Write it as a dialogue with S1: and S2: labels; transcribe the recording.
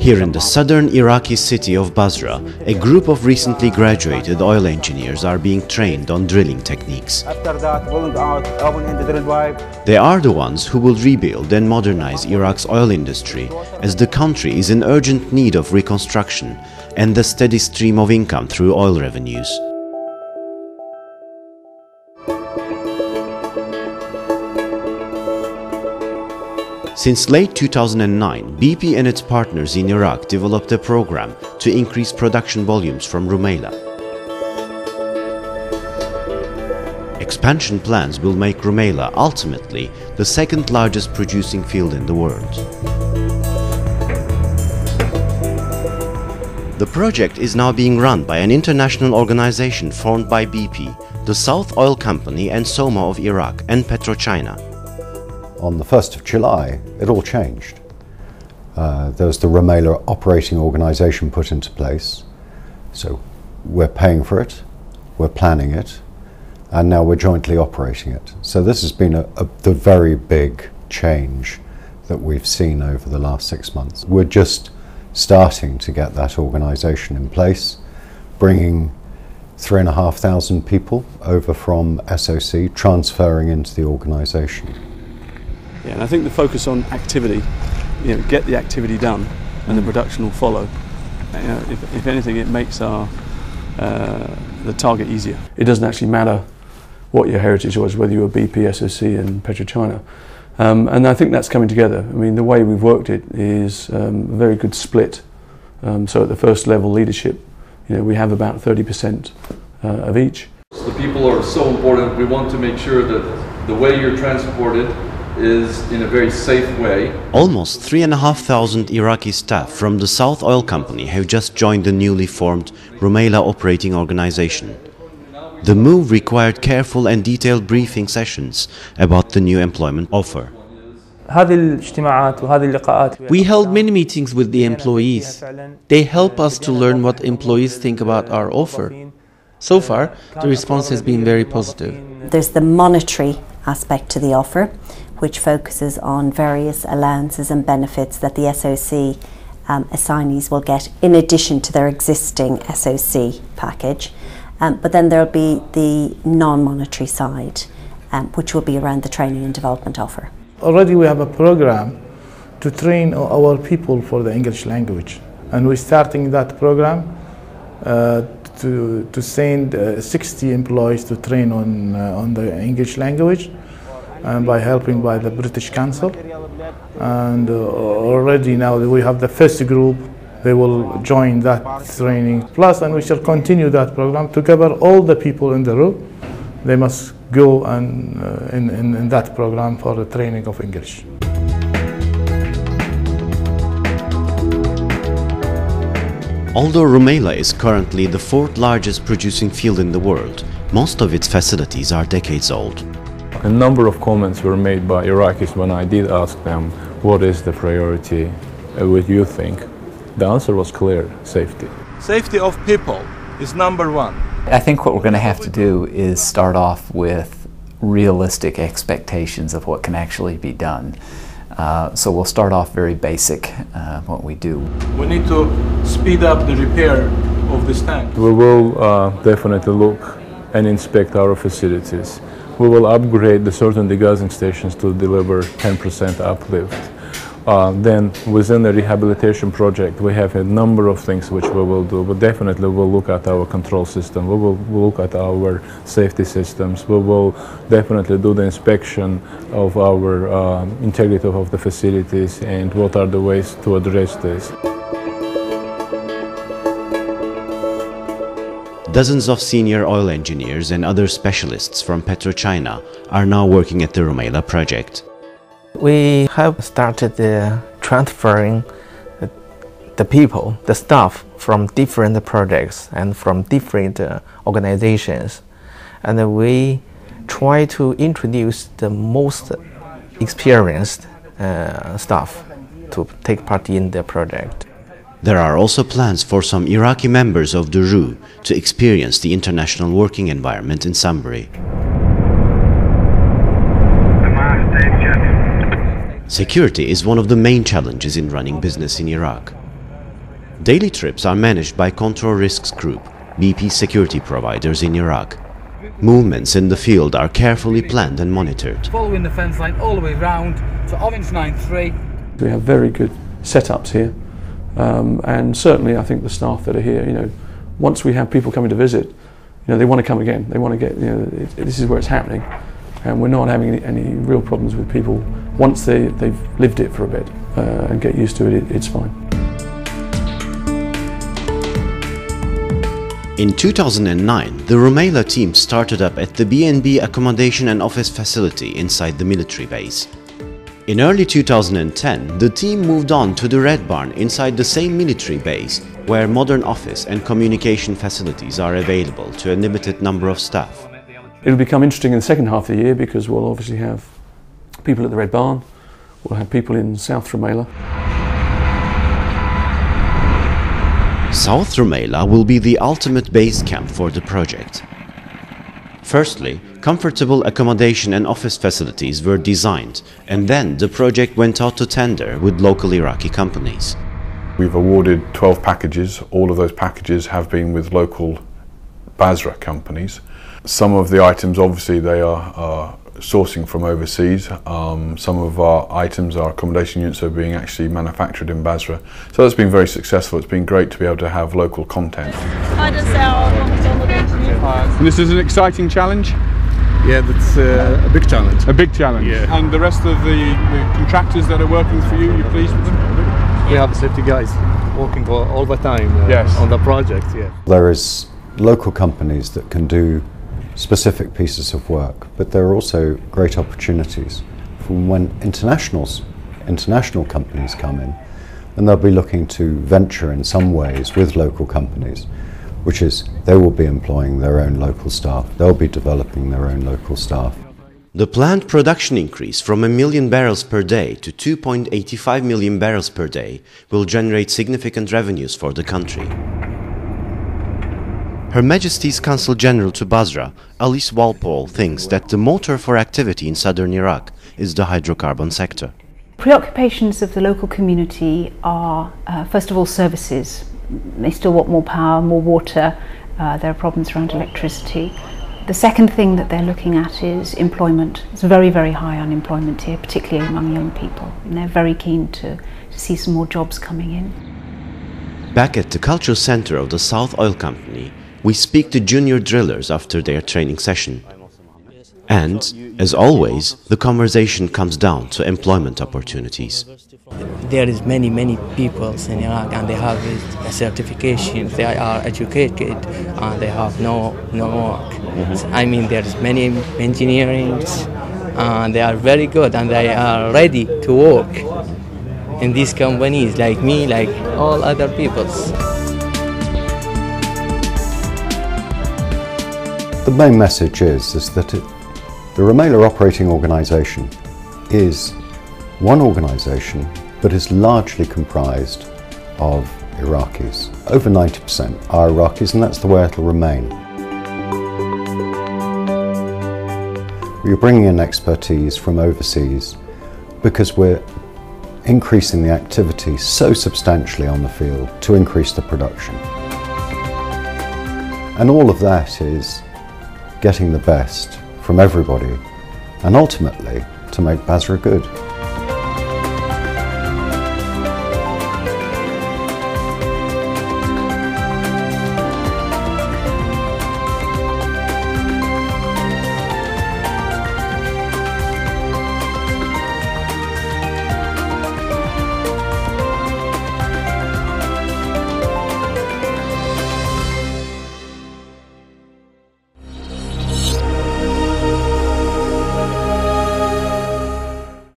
S1: Here in the southern Iraqi city of Basra, a group of recently graduated oil engineers are being trained on drilling techniques.
S2: After that, pulling out, opening the drill pipe.
S1: They are the ones who will rebuild and modernize Iraq's oil industry, as the country is in urgent need of reconstruction and the steady stream of income through oil revenues. Since late 2009, BP and its partners in Iraq developed a program to increase production volumes from Rumaila. Expansion plans will make Rumaila ultimately the second largest producing field in the world. The project is now being run by an international organization formed by BP, the South Oil Company and Soma of Iraq, and PetroChina.
S3: On the 1st of July, it all changed. There was the Rumaila Operating Organisation put into place. So we're paying for it, we're planning it, and now we're jointly operating it. So this has been the very big change that we've seen over the last 6 months. We're just starting to get that organisation in place, bringing 3,500 people over from SOC, transferring into the organisation.
S4: Yeah, and I think the focus on activity, get the activity done, and the production will follow. If anything, it makes the target easier. It doesn't actually matter what your heritage was, whether you were BP, SOC, and PetroChina. And I think that's coming together. I mean, the way we've worked it is a very good split. So at the first level leadership, we have about 30% of each.
S5: The people are so important. We want to make sure that the way you're transported is in a very safe way.
S1: Almost 3,500 Iraqi staff from the South Oil Company have just joined the newly formed Rumaila Operating Organisation. The move required careful and detailed briefing sessions about the new employment offer.
S6: We held many meetings with the employees. They help us to learn what employees think about our offer. So far, the response has been very positive.
S7: There's the monetary aspect to the offer, which focuses on various allowances and benefits that the SOC assignees will get in addition to their existing SOC package. But then there'll be the non-monetary side, which will be around the training and development offer.
S8: Already we have a program to train our people for the English language, and we're starting that program to send 60 employees to train on the English language, and by helping by the British Council. And already now we have the first group. They will join that training. Plus, and we shall continue that program to cover all the people in the room. They must go and in that program for the training of English.
S1: Although Rumaila is currently the fourth largest producing field in the world, most of its facilities are decades old.
S9: A number of comments were made by Iraqis when I did ask them, what is the priority, what you think? The answer was clear: safety.
S10: Safety of people is number one.
S11: I think what we're going to have to do is start off with realistic expectations of what can actually be done. So we'll start off very basic, what we do.
S10: We need to speed up the repair of this tank.
S9: We will definitely look and inspect our facilities. We will upgrade the certain degassing stations to deliver 10% uplift. Then within the rehabilitation project we have a number of things which we will do, but definitely we'll look at our control system, we will look at our safety systems, we will definitely do the inspection of our integrity of the facilities and what are the ways to address this.
S1: Dozens of senior oil engineers and other specialists from PetroChina are now working at the Rumaila project.
S6: We have started transferring the people, the staff from different projects and from different organizations. And we try to introduce the most experienced staff to take part in the project.
S1: There are also plans for some Iraqi members of the RU to experience the international working environment in Sunbury. Security is one of the main challenges in running business in Iraq. Daily trips are managed by Control Risks Group, BP security providers in Iraq. Movements in the field are carefully planned and monitored.
S12: Following the fence line all the way round to Orange 93.
S4: We have very good setups here, and certainly I think the staff that are here, once we have people coming to visit, they want to come again. They want to get, this is where it's happening, and we're not having any real problems with people. Once they've lived it for a bit and get used to it, it's fine.
S1: In 2009, the Rumaila team started up at the B&B accommodation and office facility inside the military base. In early 2010, the team moved on to the Red Barn inside the same military base, where modern office and communication facilities are available to a limited number of staff.
S4: It'll become interesting in the second half of the year because we'll obviously have people at the Red Barn, we'll have people in South Rumaila.
S1: South Rumaila will be the ultimate base camp for the project. Firstly, comfortable accommodation and office facilities were designed, and then the project went out to tender with local Iraqi companies.
S13: We've awarded 12 packages. All of those packages have been with local Basra companies. Some of the items, obviously, they are sourcing from overseas. Some of our items, our accommodation units, are being actually manufactured in Basra. So that's been very successful. It's been great to be able to have local content.
S10: And this is an exciting challenge?
S14: Yeah, that's a big challenge.
S10: A big challenge.
S14: Yeah.
S10: And the rest of the contractors that are working for you, you're pleased with them?
S14: We have safety guys working all the time on the project. Yeah.
S3: There is local companies that can do specific pieces of work, but there are also great opportunities from when international companies come in, and they'll be looking to venture in some ways with local companies, which is they will be employing their own local staff, they'll be developing their own local staff.
S1: The planned production increase from 1 million barrels per day to 2.85 million barrels per day will generate significant revenues for the country. Her Majesty's Consul General to Basra, Alice Walpole, thinks that the motor for activity in southern Iraq is the hydrocarbon sector.
S15: Preoccupations of the local community are, first of all, services. They still want more power, more water. There are problems around electricity. The second thing that they're looking at is employment. There's very, very high unemployment here, particularly among young people. And they're very keen to see some more jobs coming in.
S1: Back at the cultural center of the South Oil Company, we speak to junior drillers after their training session. And, as always, the conversation comes down to employment opportunities.
S16: There is many people in Iraq, and they have a certification, they are educated, and they have no work. I mean, there is many engineers, and they are very good, and they are ready to work in these companies, like me, like all other peoples.
S3: The main message is that the Rumaila Operating Organisation is one organisation, but is largely comprised of Iraqis. Over 90% are Iraqis, and that's the way it'll remain. We're bringing in expertise from overseas because we're increasing the activity so substantially on the field to increase the production. And all of that is getting the best from everybody, and ultimately to make Basra good.